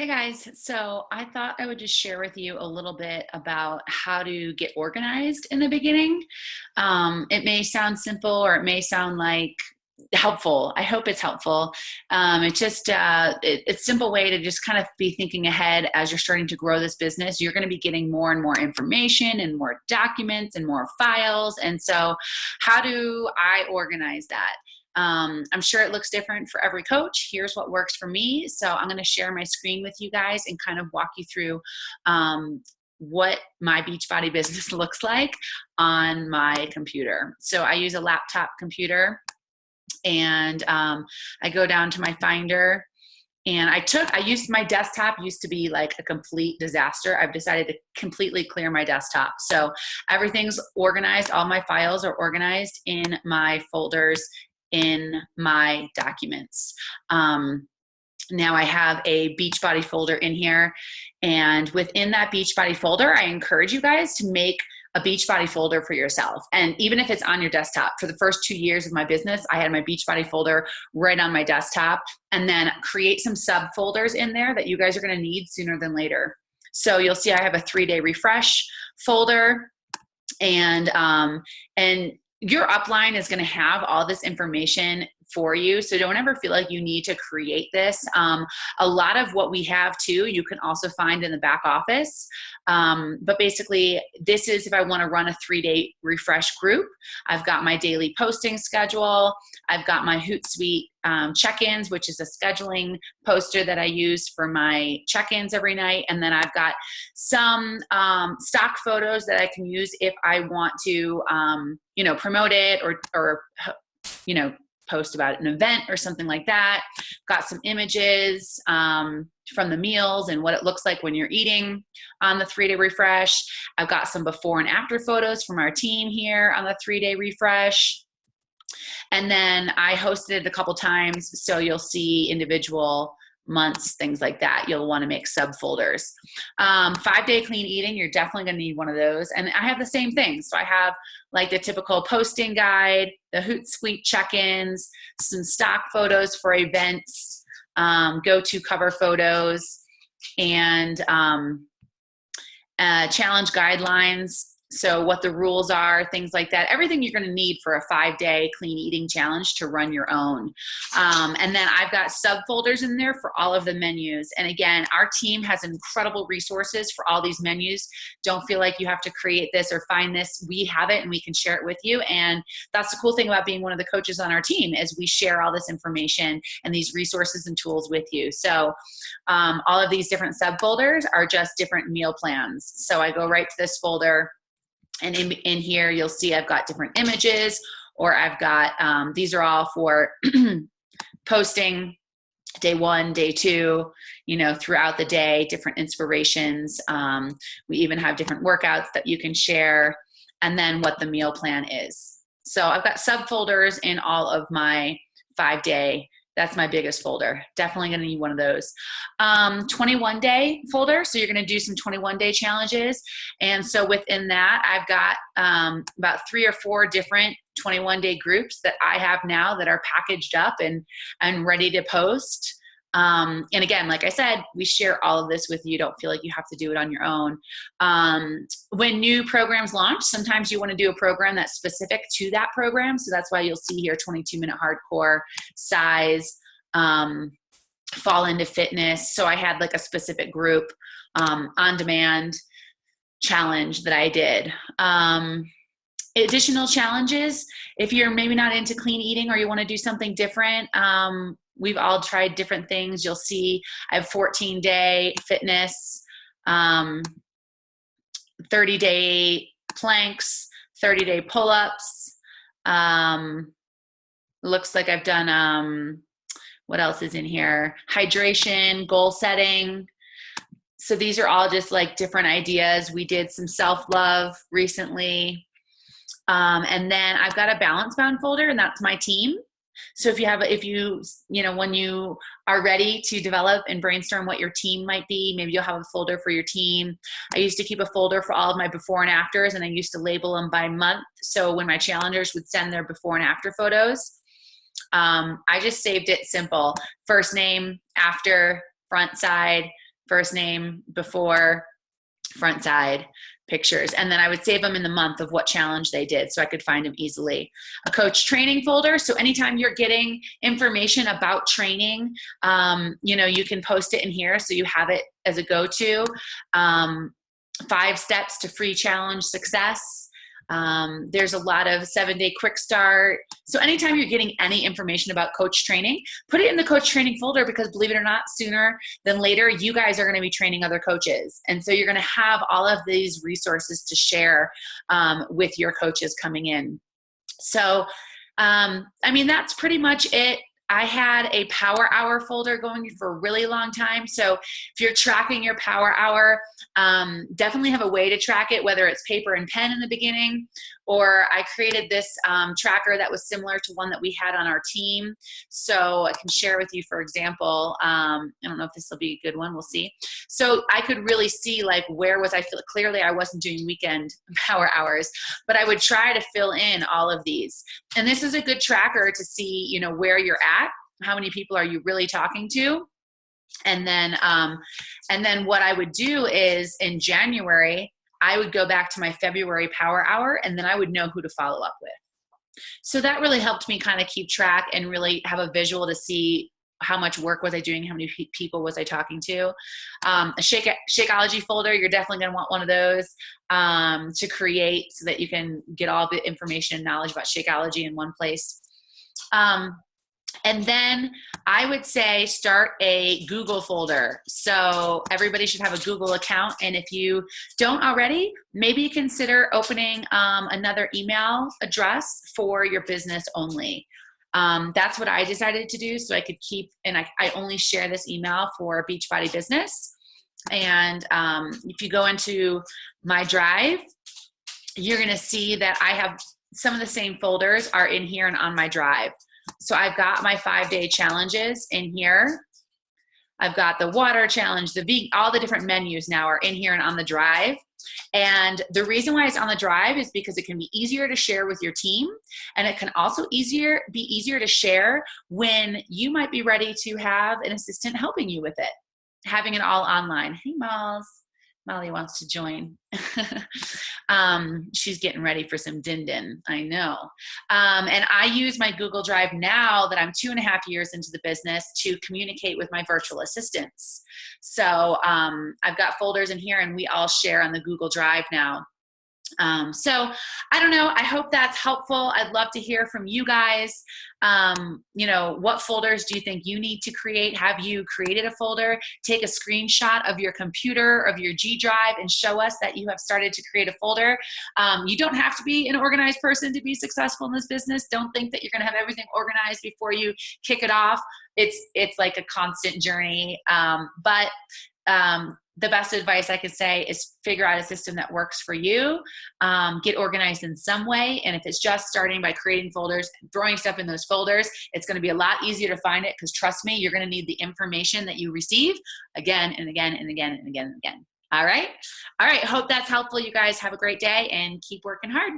Hey guys, so I thought I would just share with you a little bit about how to get organized in the beginning. It may sound simple or it may sound like helpful. I hope it's helpful. It's a simple way to just kind of be thinking ahead as you're starting to grow this business. You're going to be getting more and more information and more documents and more files. And so, how do I organize that? I'm sure it looks different for every coach. Here's what works for me. So I'm going to share my screen with you guys and kind of walk you through what my Beachbody business looks like on my computer. So I use a laptop computer, and I go down to my Finder. And I used my desktop used to be like a complete disaster. I've decided to completely clear my desktop. So everything's organized. All my files are organized in my folders in my documents. Now I have a Beachbody folder in here, and within that Beachbody folder, I encourage you guys to make a Beachbody folder for yourself. And even if it's on your desktop, for the first 2 years of my business, I had my Beachbody folder right on my desktop, and then create some subfolders in there that you guys are going to need sooner than later. So you'll see I have a 3-day refresh folder, and your upline is going to have all this information for you. So don't ever feel like you need to create this. A lot of what we have too, you can also find in the back office. But basically, this is if I want to run a 3-day refresh group. I've got my daily posting schedule. I've got my Hootsuite check-ins, which is a scheduling poster that I use for my check-ins every night. And then I've got some stock photos that I can use if I want to, promote it or post about an event or something like that. Got some images from the meals and what it looks like when you're eating on the 3-day refresh. I've got some before and after photos from our team here on the 3-day refresh. And then I hosted it a couple times, so you'll see individual months, things like that. You'll want to make subfolders. 5-day clean eating, you're definitely going to need one of those. And I have the same thing. So I have like the typical posting guide, the Hootsuite check-ins, some stock photos for events, go-to cover photos, and challenge guidelines. So what the rules are, things like that, everything you're going to need for a 5-day clean eating challenge to run your own. And then I've got subfolders in there for all of the menus. And again, our team has incredible resources for all these menus. Don't feel like you have to create this or find this. We have it and we can share it with you. And that's the cool thing about being one of the coaches on our team is we share all this information and these resources and tools with you. So all of these different subfolders are just different meal plans. So I go right to this folder. And in here, you'll see I've got different images, or I've got, these are all for posting day 1, day 2, throughout the day, different inspirations. We even have different workouts that you can share, and then what the meal plan is. So I've got subfolders in all of my 5-day. That's my biggest folder. Definitely going to need one of those. 21-day folder. So you're going to do some 21-day challenges. And so within that, I've got about 3 or 4 different 21-day groups that I have now that are packaged up and ready to post. And again, like I said, we share all of this with you. Don't feel like you have to do it on your own. When new programs launch, sometimes you want to do a program that's specific to that program. So that's why you'll see here 22-minute hardcore, size, fall into fitness. So I had like a specific group on demand challenge that I did. Additional challenges, if you're maybe not into clean eating or you want to do something different, we've all tried different things. You'll see I have 14-day fitness, 30-day planks, 30-day pull-ups. Looks like I've done, what else is in here? Hydration, goal setting. So these are all just like different ideas. We did some self-love recently. And then I've got a balance bound folder, and that's my team. So if when you are ready to develop and brainstorm what your team might be, maybe you'll have a folder for your team. I used to keep a folder for all of my before and afters, and I used to label them by month. So when my challengers would send their before and after photos, I just saved it simple. First name, after, front, side, first name, before, front, side pictures. And then I would save them in the month of what challenge they did so I could find them easily. A coach training folder. So anytime you're getting information about training, you can post it in here so you have it as a go-to. 5 steps to free challenge success. There's a lot of 7-day quick start. So anytime you're getting any information about coach training, put it in the coach training folder, because believe it or not, sooner than later, you guys are going to be training other coaches. And so you're going to have all of these resources to share with your coaches coming in. So, that's pretty much it. I had a power hour folder going for a really long time. So if you're tracking your power hour, definitely have a way to track it, whether it's paper and pen in the beginning, or I created this tracker that was similar to one that we had on our team. So I can share with you, for example, I don't know if this will be a good one. We'll see. So I could really see like, where was I feeling? Clearly I wasn't doing weekend power hours, but I would try to fill in all of these. And this is a good tracker to see, where you're at. How many people are you really talking to? And then what I would do is in January, I would go back to my February power hour, and then I would know who to follow up with. So that really helped me kind of keep track and really have a visual to see how much work was I doing, how many people was I talking to. A Shakeology folder, you're definitely going to want one of those to create so that you can get all the information and knowledge about Shakeology in one place. And then I would say start a Google folder. So everybody should have a Google account. And if you don't already, maybe consider opening another email address for your business only. That's what I decided to do, so I could keep, and I only share this email for Beachbody Business. And if you go into my drive, you're going to see that I have some of the same folders are in here and on my drive. So I've got my 5-day challenges in here. I've got the water challenge, all the different menus now are in here and on the drive. And the reason why it's on the drive is because it can be easier to share with your team. And it can also be easier to share when you might be ready to have an assistant helping you with it. Having it all online. Hey, Molly wants to join. She's getting ready for some din-din, I know. And I use my Google Drive now that I'm 2.5 years into the business to communicate with my virtual assistants. So I've got folders in here and we all share on the Google Drive now. So I don't know. I hope that's helpful. I'd love to hear from you guys. What folders do you think you need to create? Have you created a folder? Take a screenshot of your computer, of your G Drive, and show us that you have started to create a folder. You don't have to be an organized person to be successful in this business. Don't think that you're going to have everything organized before you kick it off. It's like a constant journey. But the best advice I could say is figure out a system that works for you. Get organized in some way. And if it's just starting by creating folders, throwing stuff in those folders, it's going to be a lot easier to find it, because trust me, you're going to need the information that you receive again and again and again and again and again. All right. Hope that's helpful. You guys have a great day and keep working hard.